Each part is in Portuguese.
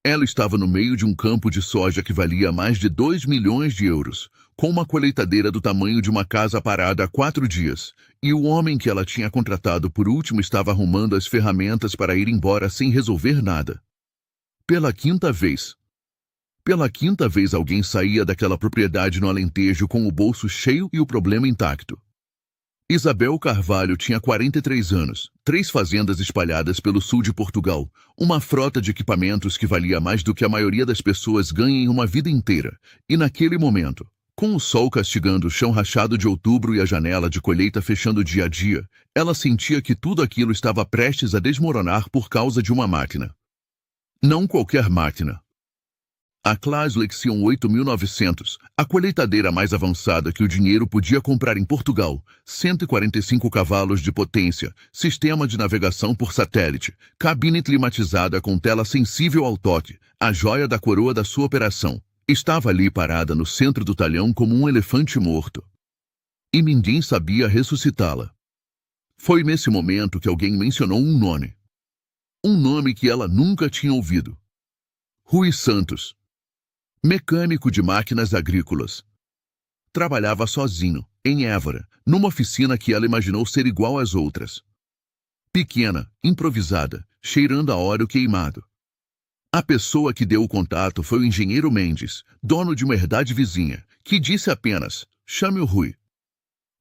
Ela estava no meio de um campo de soja que valia mais de 2 milhões de euros, com uma colheitadeira do tamanho de uma casa parada há 4 dias, e o homem que ela tinha contratado por último estava arrumando as ferramentas para ir embora sem resolver nada. Pela quinta vez. Pela quinta vez alguém saía daquela propriedade no Alentejo com o bolso cheio e o problema intacto. Isabel Carvalho tinha 43 anos, 3 fazendas espalhadas pelo sul de Portugal, uma frota de equipamentos que valia mais do que a maioria das pessoas ganha em uma vida inteira, e naquele momento, com o sol castigando o chão rachado de outubro e a janela de colheita fechando dia a dia, ela sentia que tudo aquilo estava prestes a desmoronar por causa de uma máquina. Não qualquer máquina. A Claas Lexion 8900, a colheitadeira mais avançada que o dinheiro podia comprar em Portugal, 145 cavalos de potência, sistema de navegação por satélite, cabine climatizada com tela sensível ao toque, a joia da coroa da sua operação, estava ali parada no centro do talhão como um elefante morto. E ninguém sabia ressuscitá-la. Foi nesse momento que alguém mencionou um nome. Um nome que ela nunca tinha ouvido. Rui Santos. Mecânico de máquinas agrícolas. Trabalhava sozinho, em Évora, numa oficina que ela imaginou ser igual às outras. Pequena, improvisada, cheirando a óleo queimado. A pessoa que deu o contato foi o engenheiro Mendes, dono de uma herdade vizinha, que disse apenas, chame o Rui.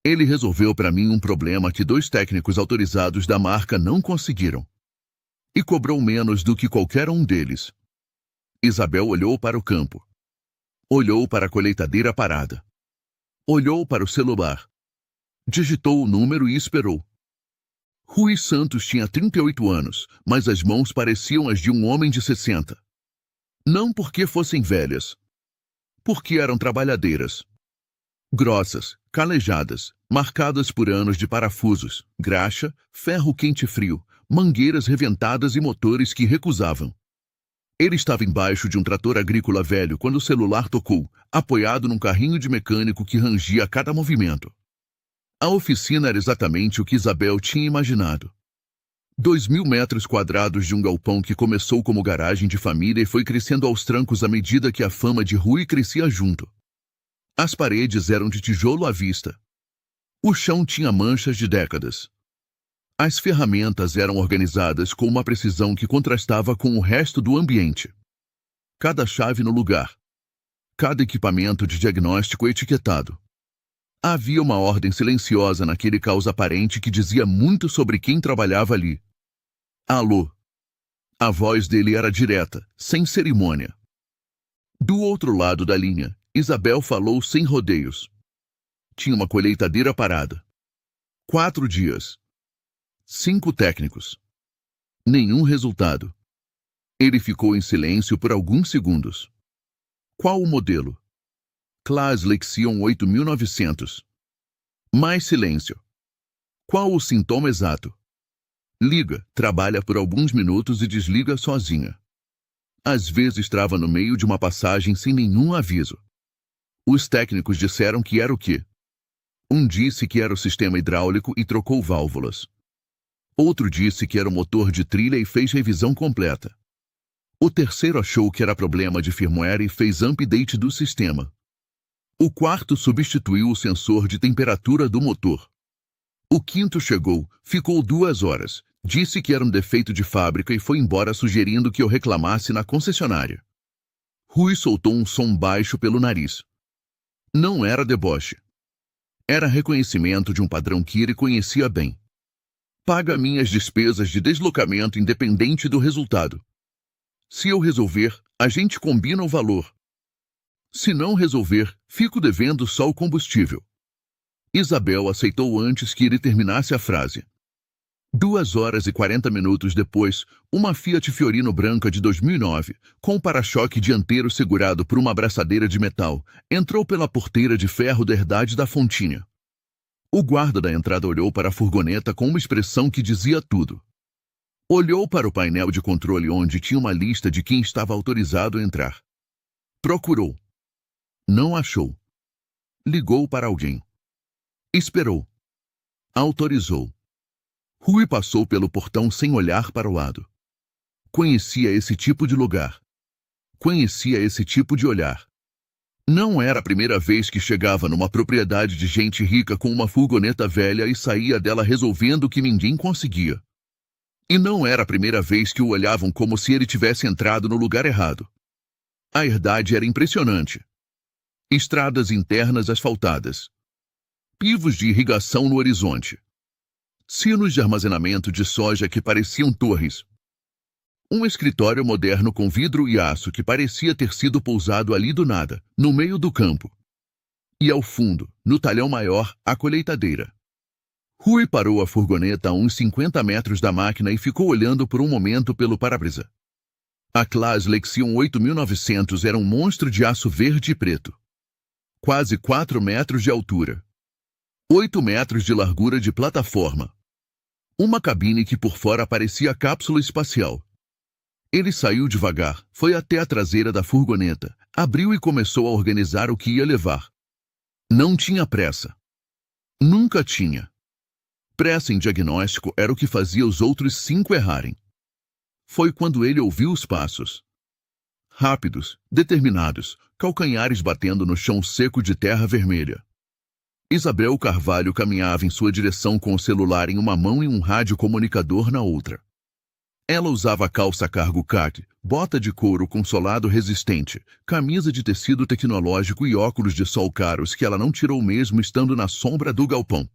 Ele resolveu para mim um problema que 2 técnicos autorizados da marca não conseguiram. E cobrou menos do que qualquer um deles. Isabel olhou para o campo. Olhou para a colheitadeira parada. Olhou para o celular. Digitou o número e esperou. Rui Santos tinha 38 anos, mas as mãos pareciam as de um homem de 60. Não porque fossem velhas. Porque eram trabalhadeiras. Grossas, calejadas, marcadas por anos de parafusos, graxa, ferro quente e frio, mangueiras reventadas e motores que recusavam. Ele estava embaixo de um trator agrícola velho quando o celular tocou, apoiado num carrinho de mecânico que rangia a cada movimento. A oficina era exatamente o que Isabel tinha imaginado. 2.000 metros quadrados de um galpão que começou como garagem de família e foi crescendo aos trancos à medida que a fama de Rui crescia junto. As paredes eram de tijolo à vista. O chão tinha manchas de décadas. As ferramentas eram organizadas com uma precisão que contrastava com o resto do ambiente. Cada chave no lugar. Cada equipamento de diagnóstico etiquetado. Havia uma ordem silenciosa naquele caos aparente que dizia muito sobre quem trabalhava ali. Alô. A voz dele era direta, sem cerimônia. Do outro lado da linha, Isabel falou sem rodeios. Tinha uma colheitadeira parada. 4 dias. 5 técnicos. Nenhum resultado. Ele ficou em silêncio por alguns segundos. Qual o modelo? Claas Lexion 8900. Mais silêncio. Qual o sintoma exato? Liga, trabalha por alguns minutos e desliga sozinha. Às vezes trava no meio de uma passagem sem nenhum aviso. Os técnicos disseram que era o quê? Um disse que era o sistema hidráulico e trocou válvulas. Outro disse que era o motor de trilha e fez revisão completa. O terceiro achou que era problema de firmware e fez update do sistema. O quarto substituiu o sensor de temperatura do motor. O quinto chegou, ficou 2 horas, disse que era um defeito de fábrica e foi embora sugerindo que eu reclamasse na concessionária. Rui soltou um som baixo pelo nariz. Não era deboche. Era reconhecimento de um padrão que ele conhecia bem. Paga minhas despesas de deslocamento independente do resultado. Se eu resolver, a gente combina o valor. Se não resolver, fico devendo só o combustível. Isabel aceitou antes que ele terminasse a frase. 2 horas e 40 minutos depois, uma Fiat Fiorino branca de 2009, com o para-choque dianteiro segurado por uma abraçadeira de metal, entrou pela porteira de ferro da herdade da Fontinha. O guarda da entrada olhou para a furgoneta com uma expressão que dizia tudo. Olhou para o painel de controle onde tinha uma lista de quem estava autorizado a entrar. Procurou. Não achou. Ligou para alguém. Esperou. Autorizou. Rui passou pelo portão sem olhar para o lado. Conhecia esse tipo de lugar. conhecia esse tipo de olhar. Não era a primeira vez que chegava numa propriedade de gente rica com uma furgoneta velha e saía dela resolvendo o que ninguém conseguia. E não era a primeira vez que o olhavam como se ele tivesse entrado no lugar errado. A herdade era impressionante. Estradas internas asfaltadas. Pivos de irrigação no horizonte. Sinos de armazenamento de soja que pareciam torres. Um escritório moderno com vidro e aço que parecia ter sido pousado ali do nada, no meio do campo. E ao fundo, no talhão maior, a colheitadeira. Rui parou a furgoneta a uns 50 metros da máquina e ficou olhando por um momento pelo para-brisa. A Claas Lexion 8900 era um monstro de aço verde e preto. Quase 4 metros de altura. 8 metros de largura de plataforma. Uma cabine que por fora parecia cápsula espacial. Ele saiu devagar, foi até a traseira da furgoneta, abriu e começou a organizar o que ia levar. Não tinha pressa. Nunca tinha. Pressa em diagnóstico era o que fazia os outros 5 errarem. Foi quando ele ouviu os passos. Rápidos, determinados, calcanhares batendo no chão seco de terra vermelha. Isabel Carvalho caminhava em sua direção com o celular em uma mão e um rádio comunicador na outra. Ela usava calça cargo khaki, bota de couro com solado resistente, camisa de tecido tecnológico e óculos de sol caros que ela não tirou mesmo estando na sombra do galpão.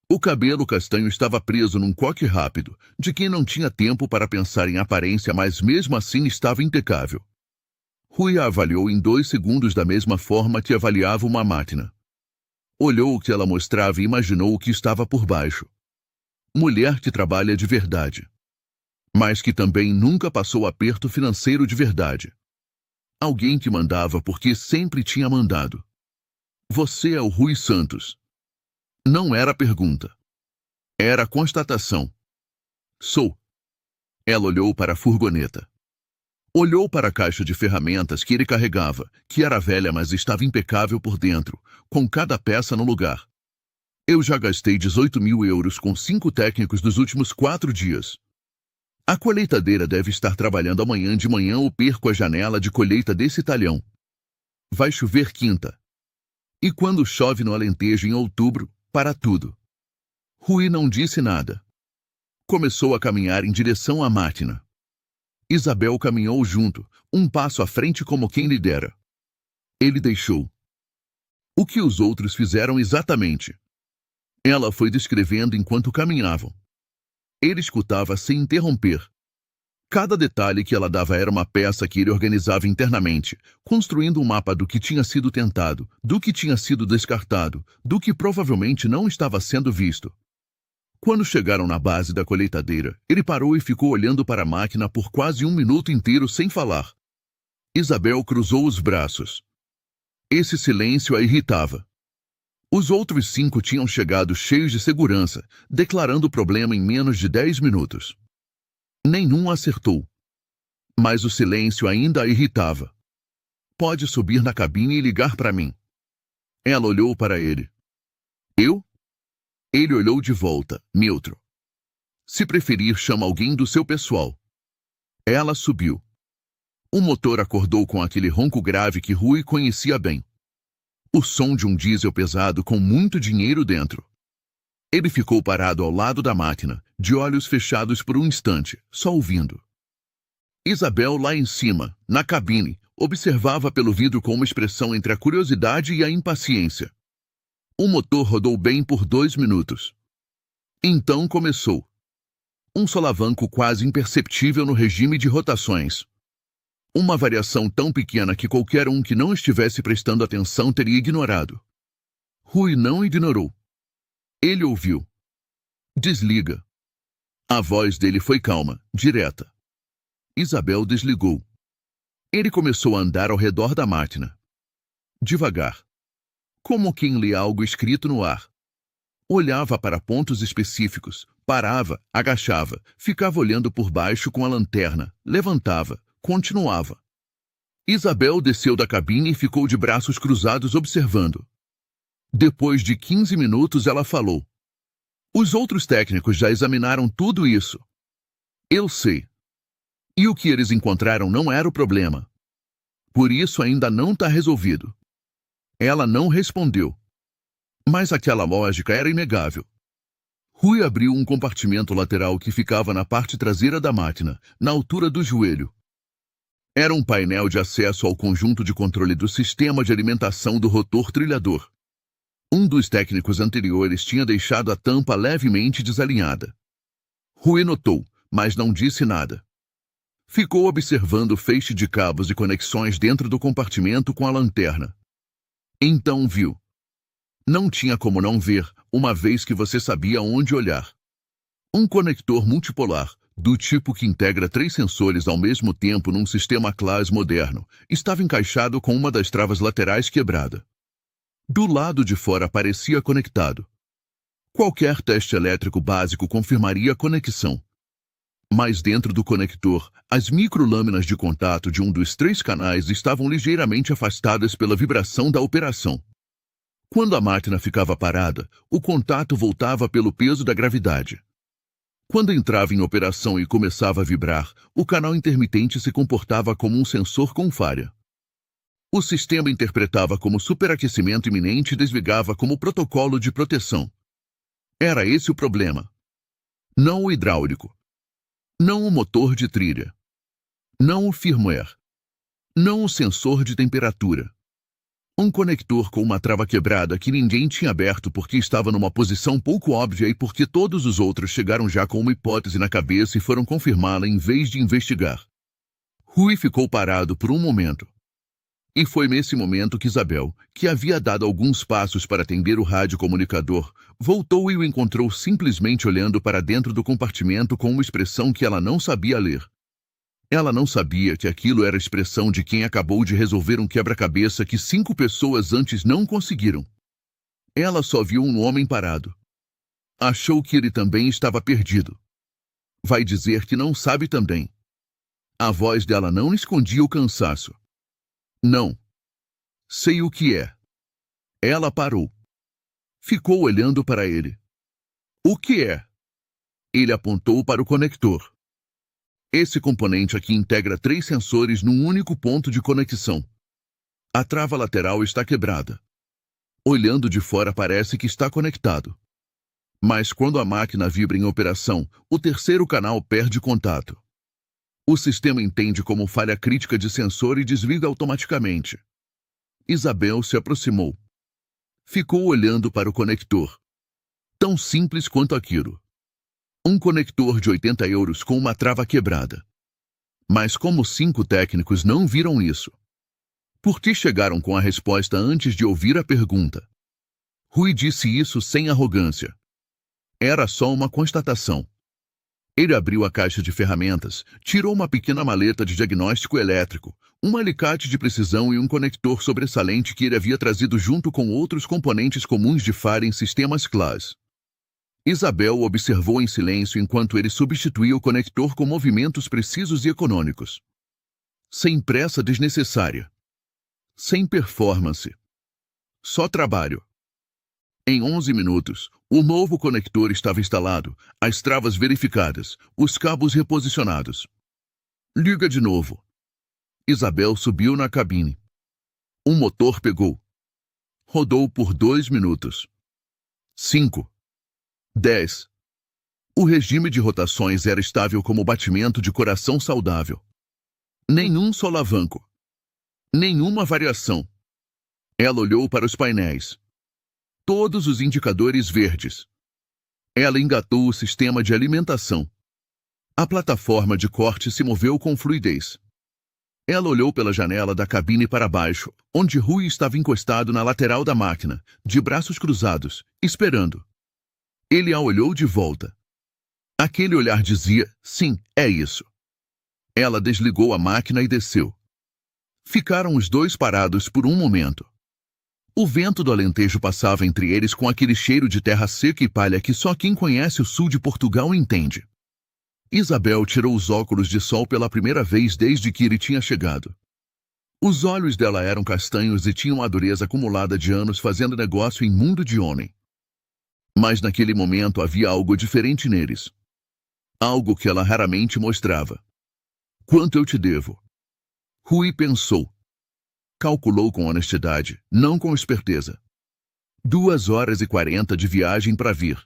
O cabelo castanho estava preso num coque rápido, de quem não tinha tempo para pensar em aparência, mas mesmo assim estava impecável. Rui a avaliou em 2 segundos da mesma forma que avaliava uma máquina. Olhou o que ela mostrava e imaginou o que estava por baixo. Mulher que trabalha de verdade. Mas que também nunca passou aperto financeiro de verdade. Alguém que mandava porque sempre tinha mandado. Você é o Rui Santos. Não era pergunta. Era constatação. Sou. Ela olhou para a furgoneta. Olhou para a caixa de ferramentas que ele carregava, que era velha mas estava impecável por dentro, com cada peça no lugar. Eu já gastei 18.000 euros com 5 técnicos dos últimos 4 dias. A colheitadeira deve estar trabalhando amanhã de manhã ou perco a janela de colheita desse talhão. Vai chover quinta. E quando chove no Alentejo em outubro, para tudo. Rui não disse nada. Começou a caminhar em direção à máquina. Isabel caminhou junto, um passo à frente como quem lidera. Ele deixou. O que os outros fizeram exatamente? Ela foi descrevendo enquanto caminhavam. Ele escutava sem interromper. Cada detalhe que ela dava era uma peça que ele organizava internamente, construindo um mapa do que tinha sido tentado, do que tinha sido descartado, do que provavelmente não estava sendo visto. Quando chegaram na base da colheitadeira, ele parou e ficou olhando para a máquina por quase 1 minuto inteiro sem falar. Isabel cruzou os braços. Esse silêncio a irritava. Os outros 5 tinham chegado cheios de segurança, declarando o problema em menos de 10 minutos. Nenhum acertou. Mas o silêncio ainda a irritava. Pode subir na cabine e ligar para mim. Ela olhou para ele. Eu? Ele olhou de volta, neutro. Se preferir, chama alguém do seu pessoal. Ela subiu. O motor acordou com aquele ronco grave que Rui conhecia bem. O som de um diesel pesado com muito dinheiro dentro. Ele ficou parado ao lado da máquina, de olhos fechados por um instante, só ouvindo. Isabel lá em cima, na cabine, observava pelo vidro com uma expressão entre a curiosidade e a impaciência. O motor rodou bem por 2 minutos. Então começou. Um solavanco quase imperceptível no regime de rotações. Uma variação tão pequena que qualquer um que não estivesse prestando atenção teria ignorado. Rui não ignorou. Ele ouviu. Desliga. A voz dele foi calma, direta. Isabel desligou. Ele começou a andar ao redor da máquina. Devagar. Como quem lê algo escrito no ar. Olhava para pontos específicos, parava, agachava, ficava olhando por baixo com a lanterna, levantava, continuava. Isabel desceu da cabine e ficou de braços cruzados observando. Depois de 15 minutos ela falou. Os outros técnicos já examinaram tudo isso. Eu sei. E o que eles encontraram não era o problema. Por isso ainda não está resolvido. Ela não respondeu. Mas aquela lógica era inegável. Rui abriu um compartimento lateral que ficava na parte traseira da máquina, na altura do joelho. Era um painel de acesso ao conjunto de controle do sistema de alimentação do rotor trilhador. Um dos técnicos anteriores tinha deixado a tampa levemente desalinhada. Rui notou, mas não disse nada. Ficou observando o feixe de cabos e conexões dentro do compartimento com a lanterna. Então viu. Não tinha como não ver, uma vez que você sabia onde olhar. Um conector multipolar, do tipo que integra 3 sensores ao mesmo tempo num sistema CLAS moderno, estava encaixado com uma das travas laterais quebrada. Do lado de fora parecia conectado. Qualquer teste elétrico básico confirmaria a conexão. Mas dentro do conector, as microlâminas de contato de um dos 3 canais estavam ligeiramente afastadas pela vibração da operação. Quando a máquina ficava parada, o contato voltava pelo peso da gravidade. Quando entrava em operação e começava a vibrar, o canal intermitente se comportava como um sensor com falha. O sistema interpretava como superaquecimento iminente e desligava como protocolo de proteção. Era esse o problema. Não o hidráulico. Não o motor de trilha. Não o firmware. Não o sensor de temperatura. Um conector com uma trava quebrada que ninguém tinha aberto porque estava numa posição pouco óbvia e porque todos os outros chegaram já com uma hipótese na cabeça e foram confirmá-la em vez de investigar. Rui ficou parado por um momento. E foi nesse momento que Isabel, que havia dado alguns passos para atender o radiocomunicador, voltou e o encontrou simplesmente olhando para dentro do compartimento com uma expressão que ela não sabia ler. Ela não sabia que aquilo era a expressão de quem acabou de resolver um quebra-cabeça que 5 pessoas antes não conseguiram. Ela só viu um homem parado. Achou que ele também estava perdido. Vai dizer que não sabe também. A voz dela não escondia o cansaço. Não. Sei o que é. Ela parou. Ficou olhando para ele. O que é? Ele apontou para o conector. Esse componente aqui integra 3 sensores num único ponto de conexão. A trava lateral está quebrada. Olhando de fora parece que está conectado. Mas quando a máquina vibra em operação, o terceiro canal perde contato. O sistema entende como falha crítica de sensor e desliga automaticamente. Isabel se aproximou. Ficou olhando para o conector. Tão simples quanto aquilo. Um conector de 80 euros com uma trava quebrada. Mas como 5 técnicos não viram isso? Por que chegaram com a resposta antes de ouvir a pergunta? Rui disse isso sem arrogância. Era só uma constatação. Ele abriu a caixa de ferramentas, tirou uma pequena maleta de diagnóstico elétrico, um alicate de precisão e um conector sobressalente que ele havia trazido junto com outros componentes comuns de falha em sistemas CLAS. Isabel observou em silêncio enquanto ele substituía o conector com movimentos precisos e econômicos. Sem pressa desnecessária. Sem performance. Só trabalho. Em 11 minutos, o novo conector estava instalado, as travas verificadas, os cabos reposicionados. Liga de novo. Isabel subiu na cabine. O motor pegou. Rodou por 2 minutos. 5. 10. O regime de rotações era estável como o batimento de coração saudável. Nenhum solavanco. Nenhuma variação. Ela olhou para os painéis. Todos os indicadores verdes. Ela engatou o sistema de alimentação. A plataforma de corte se moveu com fluidez. Ela olhou pela janela da cabine para baixo, onde Rui estava encostado na lateral da máquina, de braços cruzados, esperando. Ele a olhou de volta. Aquele olhar dizia, sim, é isso. Ela desligou a máquina e desceu. Ficaram os dois parados por um momento. O vento do Alentejo passava entre eles com aquele cheiro de terra seca e palha que só quem conhece o sul de Portugal entende. Isabel tirou os óculos de sol pela primeira vez desde que ele tinha chegado. Os olhos dela eram castanhos e tinham a dureza acumulada de anos fazendo negócio em mundo de homem. Mas naquele momento havia algo diferente neles. Algo que ela raramente mostrava. Quanto eu te devo? Rui pensou. Calculou com honestidade, não com esperteza. 2 horas e 40 de viagem para vir.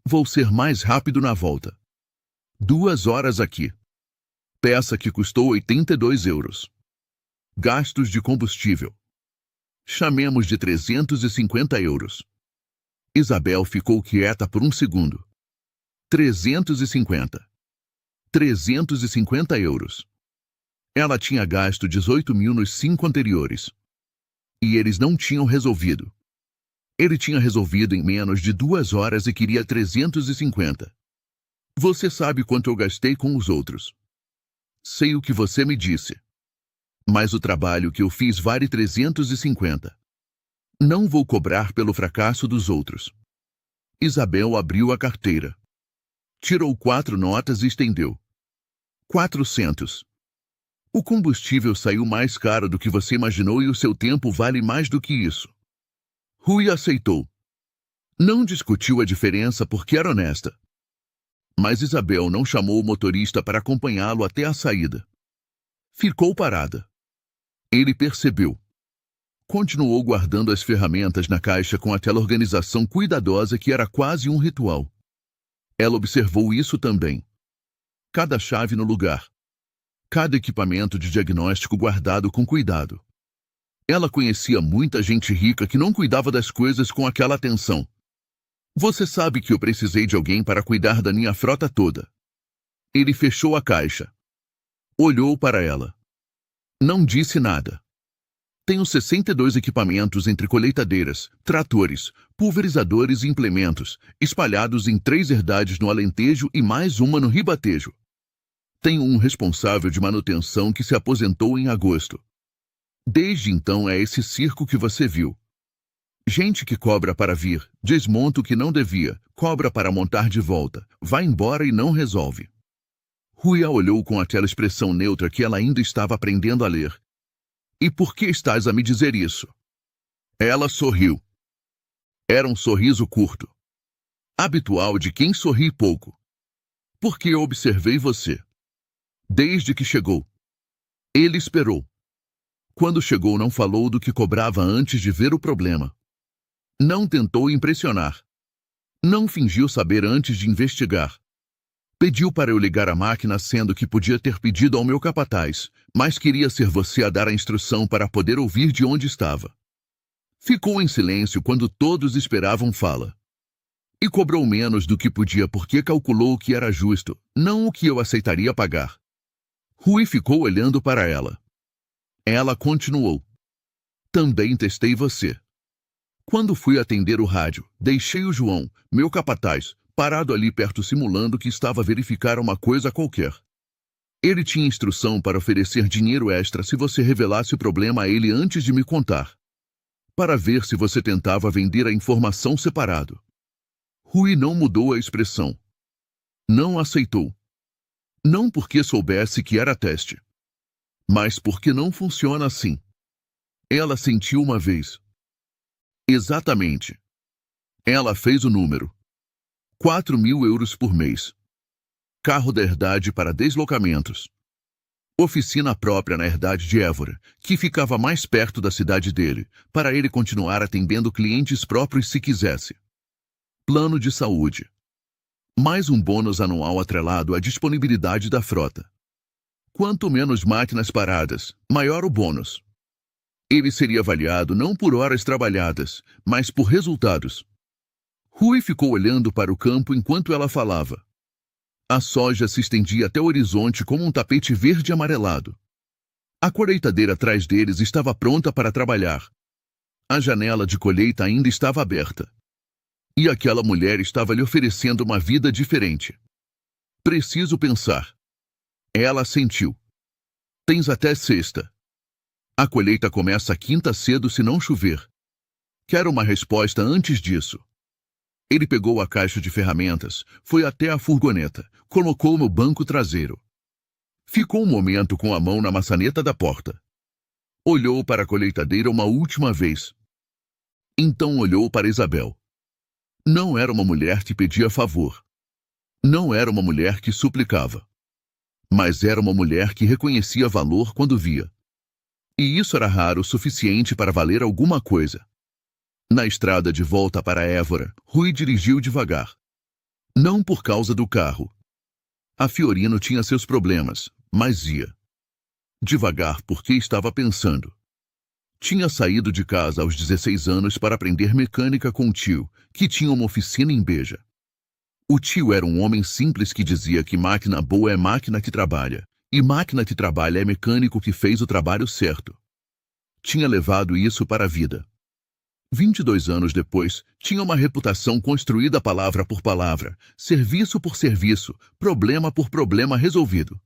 Vou ser mais rápido na volta. 2 horas aqui. Peça que custou 82 euros. Gastos de combustível. Chamemos de 350 euros. Isabel ficou quieta por um segundo. 350. 350 euros. Ela tinha gasto 18.000 nos 5 anteriores. E eles não tinham resolvido. Ele tinha resolvido em menos de 2 horas e queria 350. Você sabe quanto eu gastei com os outros. Sei o que você me disse. Mas o trabalho que eu fiz vale 350. Não vou cobrar pelo fracasso dos outros. Isabel abriu a carteira. Tirou 4 notas e estendeu. 400. O combustível saiu mais caro do que você imaginou e o seu tempo vale mais do que isso. Rui aceitou. Não discutiu a diferença porque era honesta. Mas Isabel não chamou o motorista para acompanhá-lo até a saída. Ficou parada. Ele percebeu. Continuou guardando as ferramentas na caixa com aquela organização cuidadosa que era quase um ritual. Ela observou isso também. Cada chave no lugar. Cada equipamento de diagnóstico guardado com cuidado. Ela conhecia muita gente rica que não cuidava das coisas com aquela atenção. Você sabe que eu precisei de alguém para cuidar da minha frota toda. Ele fechou a caixa. Olhou para ela. Não disse nada. Tenho 62 equipamentos entre colheitadeiras, tratores, pulverizadores e implementos, espalhados em 3 herdades no Alentejo e mais uma no Ribatejo. Tenho um responsável de manutenção que se aposentou em agosto. Desde então é esse circo que você viu. Gente que cobra para vir, desmonta o que não devia, cobra para montar de volta, vai embora e não resolve. Rui a olhou com aquela expressão neutra que ela ainda estava aprendendo a ler. E por que estás a me dizer isso? Ela sorriu. Era um sorriso curto. Habitual de quem sorri pouco. Porque eu observei você. Desde que chegou. Ele esperou. Quando chegou, não falou do que cobrava antes de ver o problema. Não tentou impressionar. Não fingiu saber antes de investigar. Pediu para eu ligar a máquina, sendo que podia ter pedido ao meu capataz, mas queria ser você a dar a instrução para poder ouvir de onde estava. Ficou em silêncio quando todos esperavam fala. E cobrou menos do que podia porque calculou o que era justo, não o que eu aceitaria pagar. Rui ficou olhando para ela. Ela continuou. Também testei você. Quando fui atender o rádio, deixei o João, meu capataz, parado ali perto simulando que estava a verificar uma coisa qualquer. Ele tinha instrução para oferecer dinheiro extra se você revelasse o problema a ele antes de me contar. Para ver se você tentava vender a informação separado. Rui não mudou a expressão. Não aceitou. Não porque soubesse que era teste. Mas porque não funciona assim. Ela sentiu uma vez. Exatamente. Ela fez o número. 4.000 euros por mês. Carro da herdade para deslocamentos. Oficina própria na herdade de Évora, que ficava mais perto da cidade dele, para ele continuar atendendo clientes próprios se quisesse. Plano de saúde. Mais um bônus anual atrelado à disponibilidade da frota. Quanto menos máquinas paradas, maior o bônus. Ele seria avaliado não por horas trabalhadas, mas por resultados. Rui ficou olhando para o campo enquanto ela falava. A soja se estendia até o horizonte como um tapete verde amarelado. A colheitadeira atrás deles estava pronta para trabalhar. A janela de colheita ainda estava aberta. E aquela mulher estava lhe oferecendo uma vida diferente. Preciso pensar. Ela sentiu. Tens até sexta. A colheita começa quinta cedo se não chover. Quero uma resposta antes disso. Ele pegou a caixa de ferramentas, foi até a furgoneta, colocou no banco traseiro. Ficou um momento com a mão na maçaneta da porta. Olhou para a colheitadeira uma última vez. Então olhou para Isabel. Não era uma mulher que pedia favor. Não era uma mulher que suplicava. Mas era uma mulher que reconhecia valor quando via. E isso era raro o suficiente para valer alguma coisa. Na estrada de volta para Évora, Rui dirigiu devagar. Não por causa do carro. A Fiorino tinha seus problemas, mas ia devagar porque estava pensando. Tinha saído de casa aos 16 anos para aprender mecânica com o tio, que tinha uma oficina em Beja. O tio era um homem simples que dizia que máquina boa é máquina que trabalha, e máquina que trabalha é mecânico que fez o trabalho certo. Tinha levado isso para a vida. 22 anos depois, tinha uma reputação construída palavra por palavra, serviço por serviço, problema por problema resolvido.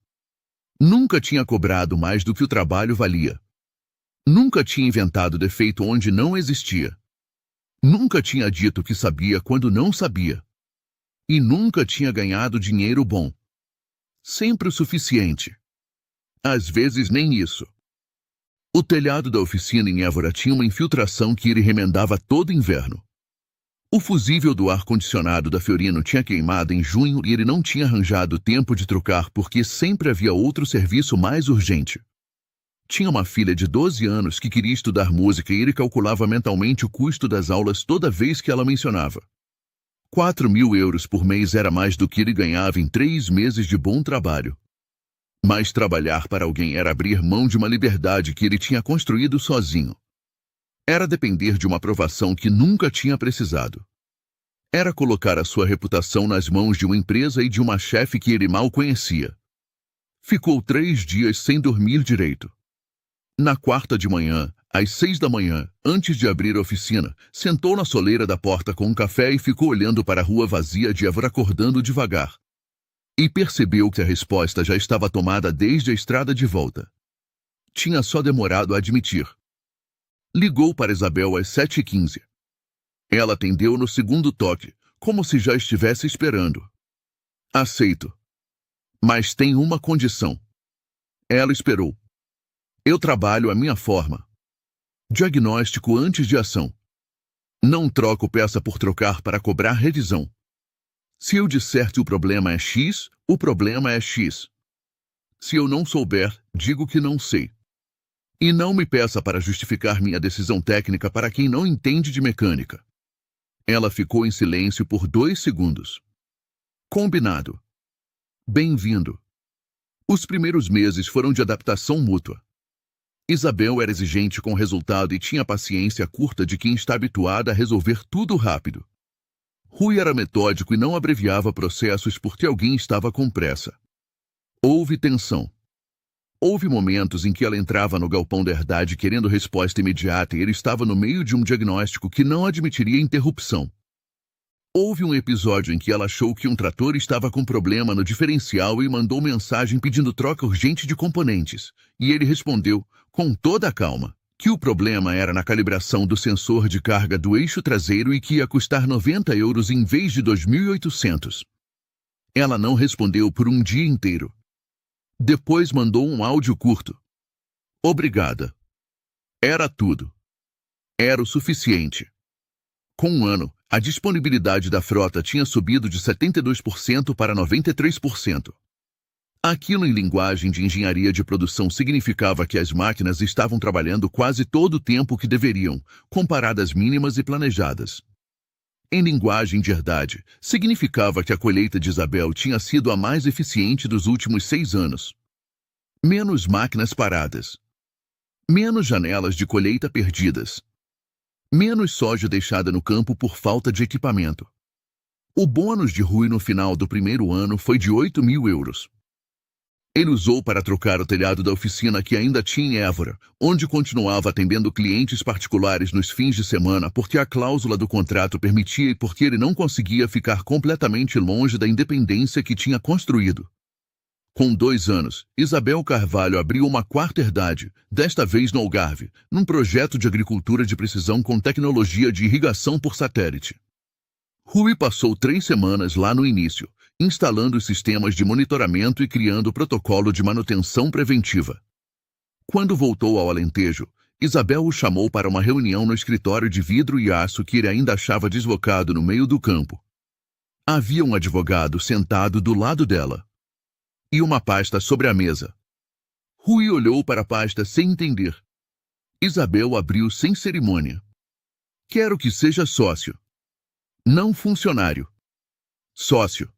Nunca tinha cobrado mais do que o trabalho valia. Nunca tinha inventado defeito onde não existia. Nunca tinha dito que sabia quando não sabia. E nunca tinha ganhado dinheiro bom. Sempre o suficiente. Às vezes nem isso. O telhado da oficina em Évora tinha uma infiltração que ele remendava todo inverno. O fusível do ar-condicionado da Fiorino tinha queimado em junho e ele não tinha arranjado tempo de trocar porque sempre havia outro serviço mais urgente. Tinha uma filha de 12 anos que queria estudar música e ele calculava mentalmente o custo das aulas toda vez que ela mencionava. 4.000 euros por mês era mais do que ele ganhava em 3 meses de bom trabalho. Mas trabalhar para alguém era abrir mão de uma liberdade que ele tinha construído sozinho. Era depender de uma aprovação que nunca tinha precisado. Era colocar a sua reputação nas mãos de uma empresa e de uma chefe que ele mal conhecia. Ficou 3 dias sem dormir direito. Na quarta de manhã, às 6 da manhã, antes de abrir a oficina, sentou na soleira da porta com um café e ficou olhando para a rua vazia de Évora acordando devagar. E percebeu que a resposta já estava tomada desde a estrada de volta. Tinha só demorado a admitir. Ligou para Isabel às 7h15. Ela atendeu no segundo toque, como se já estivesse esperando. Aceito. Mas tem uma condição. Ela esperou. Eu trabalho à minha forma. Diagnóstico antes de ação. Não troco peça por trocar para cobrar revisão. Se eu disser que o problema é X, o problema é X. Se eu não souber, digo que não sei. E não me peça para justificar minha decisão técnica para quem não entende de mecânica. Ela ficou em silêncio por 2 segundos. Combinado. Bem-vindo. Os primeiros meses foram de adaptação mútua. Isabel era exigente com o resultado e tinha a paciência curta de quem está habituada a resolver tudo rápido. Rui era metódico e não abreviava processos porque alguém estava com pressa. Houve tensão. Houve momentos em que ela entrava no galpão da herdade querendo resposta imediata e ele estava no meio de um diagnóstico que não admitiria interrupção. Houve um episódio em que ela achou que um trator estava com problema no diferencial e mandou mensagem pedindo troca urgente de componentes, e ele respondeu, com toda a calma, que o problema era na calibração do sensor de carga do eixo traseiro e que ia custar 90 euros em vez de 2.800. Ela não respondeu por um dia inteiro. Depois mandou um áudio curto. Obrigada. Era tudo. Era o suficiente. Com um ano, a disponibilidade da frota tinha subido de 72% para 93%. Aquilo em linguagem de engenharia de produção significava que as máquinas estavam trabalhando quase todo o tempo que deveriam, com paradas mínimas e planejadas. Em linguagem de herdade, significava que a colheita de Isabel tinha sido a mais eficiente dos últimos 6 anos. Menos máquinas paradas. Menos janelas de colheita perdidas. Menos soja deixada no campo por falta de equipamento. O bônus de Rui no final do primeiro ano foi de 8.000 euros. Ele usou para trocar o telhado da oficina que ainda tinha em Évora, onde continuava atendendo clientes particulares nos fins de semana porque a cláusula do contrato permitia e porque ele não conseguia ficar completamente longe da independência que tinha construído. Com 2 anos, Isabel Carvalho abriu uma 4ª herdade, desta vez no Algarve, num projeto de agricultura de precisão com tecnologia de irrigação por satélite. Rui passou 3 semanas lá no início, instalando os sistemas de monitoramento e criando o protocolo de manutenção preventiva. Quando voltou ao Alentejo, Isabel o chamou para uma reunião no escritório de vidro e aço que ele ainda achava deslocado no meio do campo. Havia um advogado sentado do lado dela. E uma pasta sobre a mesa. Rui olhou para a pasta sem entender. Isabel abriu sem cerimônia. Quero que seja sócio. Não funcionário. Sócio.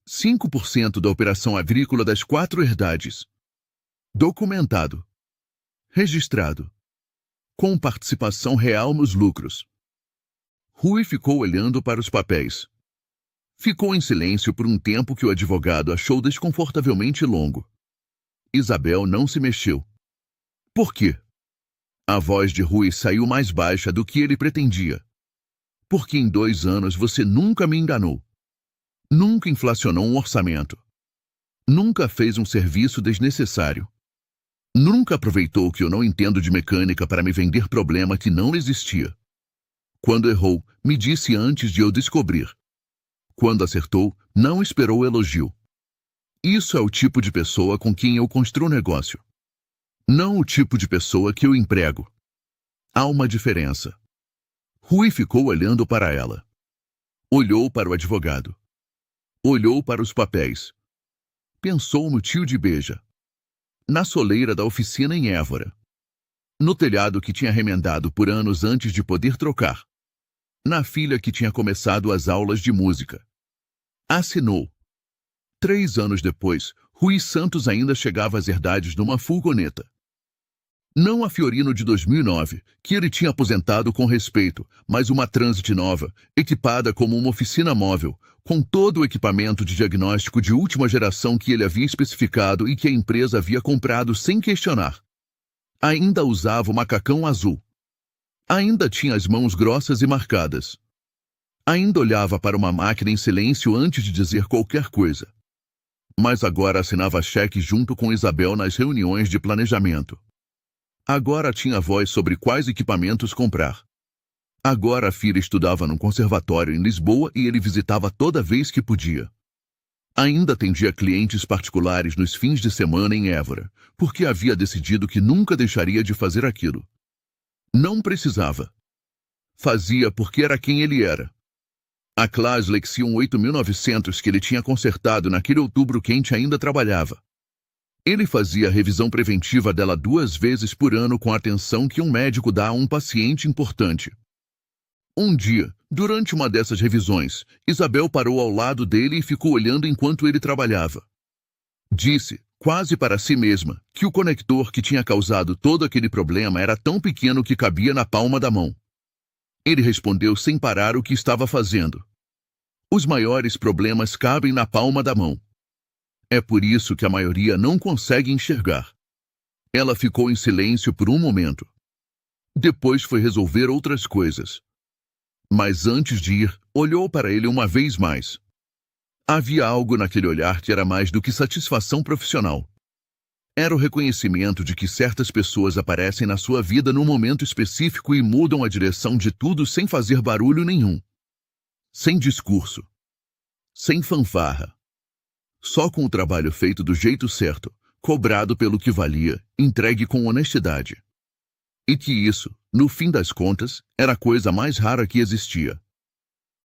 5% da operação agrícola das 4 herdades. Documentado. Registrado. Com participação real nos lucros. Rui ficou olhando para os papéis. Ficou em silêncio por um tempo que o advogado achou desconfortavelmente longo. Isabel não se mexeu. Por quê? A voz de Rui saiu mais baixa do que ele pretendia. Porque em 2 anos você nunca me enganou. Nunca inflacionou um orçamento. Nunca fez um serviço desnecessário. Nunca aproveitou que eu não entendo de mecânica para me vender problema que não existia. Quando errou, me disse antes de eu descobrir. Quando acertou, não esperou elogio. Isso é o tipo de pessoa com quem eu construo negócio. Não o tipo de pessoa que eu emprego. Há uma diferença. Rui ficou olhando para ela. Olhou para o advogado. Olhou para os papéis. Pensou no tio de Beja. Na soleira da oficina em Évora. No telhado que tinha remendado por anos antes de poder trocar. Na filha que tinha começado as aulas de música. Assinou. 3 anos depois, Rui Santos ainda chegava às herdades numa furgoneta. Não a Fiorino de 2009, que ele tinha aposentado com respeito, mas uma Transit nova, equipada como uma oficina móvel, com todo o equipamento de diagnóstico de última geração que ele havia especificado e que a empresa havia comprado sem questionar. Ainda usava o macacão azul. Ainda tinha as mãos grossas e marcadas. Ainda olhava para uma máquina em silêncio antes de dizer qualquer coisa. Mas agora assinava cheque junto com Isabel nas reuniões de planejamento. Agora tinha voz sobre quais equipamentos comprar. Agora a filha estudava num conservatório em Lisboa e ele visitava toda vez que podia. Ainda atendia clientes particulares nos fins de semana em Évora, porque havia decidido que nunca deixaria de fazer aquilo. Não precisava. Fazia porque era quem ele era. A Class Lexion 8900 que ele tinha consertado naquele outubro quente ainda trabalhava. Ele fazia a revisão preventiva dela 2 vezes por ano com a atenção que um médico dá a um paciente importante. Um dia, durante uma dessas revisões, Isabel parou ao lado dele e ficou olhando enquanto ele trabalhava. Disse, quase para si mesma, que o conector que tinha causado todo aquele problema era tão pequeno que cabia na palma da mão. Ele respondeu sem parar o que estava fazendo. Os maiores problemas cabem na palma da mão. É por isso que a maioria não consegue enxergar. Ela ficou em silêncio por um momento. Depois foi resolver outras coisas. Mas antes de ir, olhou para ele uma vez mais. Havia algo naquele olhar que era mais do que satisfação profissional. Era o reconhecimento de que certas pessoas aparecem na sua vida num momento específico e mudam a direção de tudo sem fazer barulho nenhum. Sem discurso. Sem fanfarra. Só com o trabalho feito do jeito certo, cobrado pelo que valia, entregue com honestidade. E que isso, no fim das contas, era a coisa mais rara que existia.